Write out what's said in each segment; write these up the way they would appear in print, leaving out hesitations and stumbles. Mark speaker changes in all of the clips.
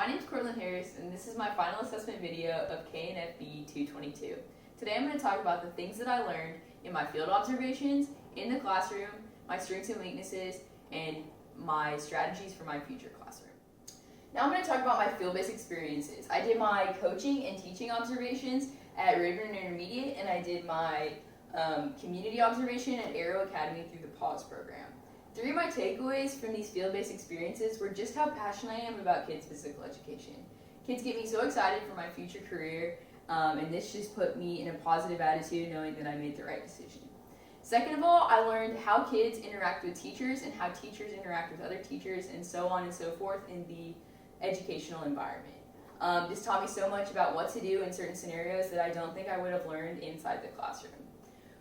Speaker 1: my name is Cortland Harris, and this is my final assessment video of KNFB 222. Today I'm going to talk about the things that I learned in my field observations, in the classroom, my strengths and weaknesses, and my strategies for my future classroom. Now I'm going to talk about my field-based experiences. I did my coaching and teaching observations at Raven Intermediate, and I did my community observation at Arrow Academy through the PAWS program. Three of my takeaways from these field-based experiences were just how passionate I am about kids' physical education. Kids get me so excited for my future career, and this just put me in a positive attitude knowing that I made the right decision. Second of all, I learned how kids interact with teachers and how teachers interact with other teachers and so on and so forth in the educational environment. This taught me so much about what to do in certain scenarios that I don't think I would have learned inside the classroom.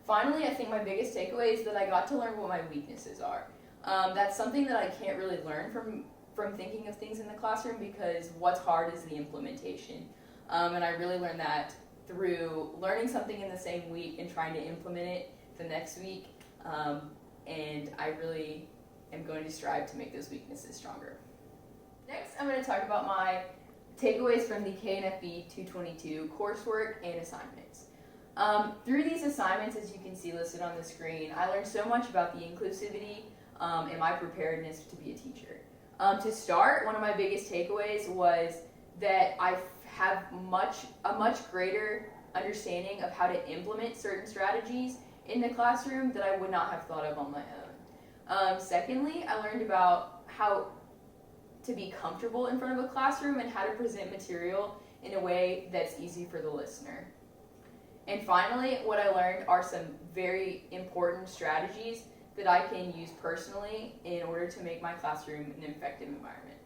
Speaker 1: Finally, I think my biggest takeaway is that I got to learn what my weaknesses are. That's something that I can't really learn from thinking of things in the classroom because what's hard is the implementation. And I really learned that through learning something in the same week and trying to implement it the next week. And I really am going to strive to make those weaknesses stronger. Next, I'm going to talk about my takeaways from the KNFB 222 coursework and assignments. Through these assignments, as you can see listed on the screen, I learned so much about the inclusivity and my preparedness to be a teacher. To start, one of my biggest takeaways was that I have a much greater understanding of how to implement certain strategies in the classroom that I would not have thought of on my own. Secondly, I learned about how to be comfortable in front of a classroom and how to present material in a way that's easy for the listener. And finally, what I learned are some very important strategies that I can use personally in order to make my classroom an effective environment.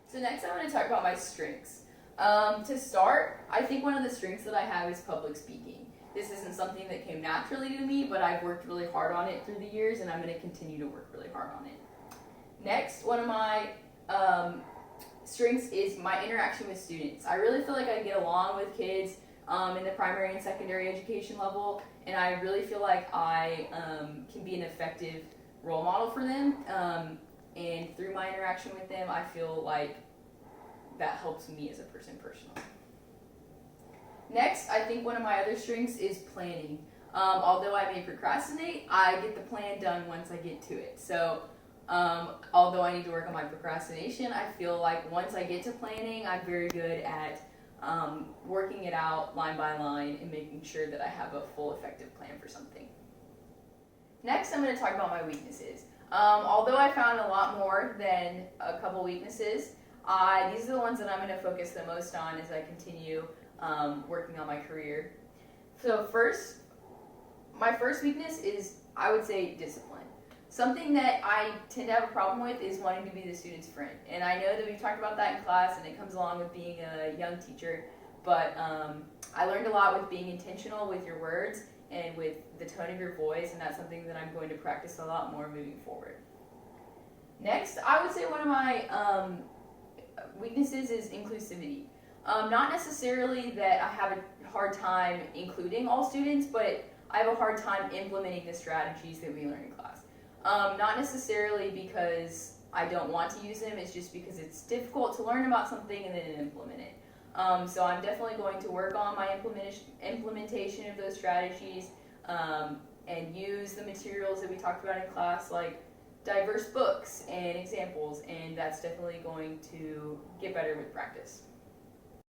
Speaker 1: So next I'm going to talk about my strengths. To start, I think one of the strengths that I have is public speaking. This isn't something that came naturally to me, but I've worked really hard on it through the years and I'm going to continue to work really hard on it. Next, one of my strengths is my interaction with students. I really feel like I get along with kids in the primary and secondary education level, and I really feel like I can be an effective role model for them, and through my interaction with them, I feel like that helps me as a person personally. Next, I think one of my other strengths is planning. Although I may procrastinate, I get the plan done once I get to it. So although I need to work on my procrastination, I feel like once I get to planning, I'm very good at working it out line by line and making sure that I have a full effective plan for something. Next, I'm going to talk about my weaknesses. Although I found a lot more than a couple weaknesses, these are the ones that I'm going to focus the most on as I continue working on my career. So my first weakness is, I would say, discipline. Something that I tend to have a problem with is wanting to be the student's friend. And I know that we've talked about that in class and it comes along with being a young teacher, but I learned a lot with being intentional with your words and with the tone of your voice, and that's something that I'm going to practice a lot more moving forward. Next, I would say one of my weaknesses is inclusivity. Not necessarily that I have a hard time including all students, but I have a hard time implementing the strategies that we learn in class. Not necessarily because I don't want to use them, it's just because it's difficult to learn about something and then implement it. So I'm definitely going to work on my implementation of those strategies and use the materials that we talked about in class, like diverse books and examples, and that's definitely going to get better with practice.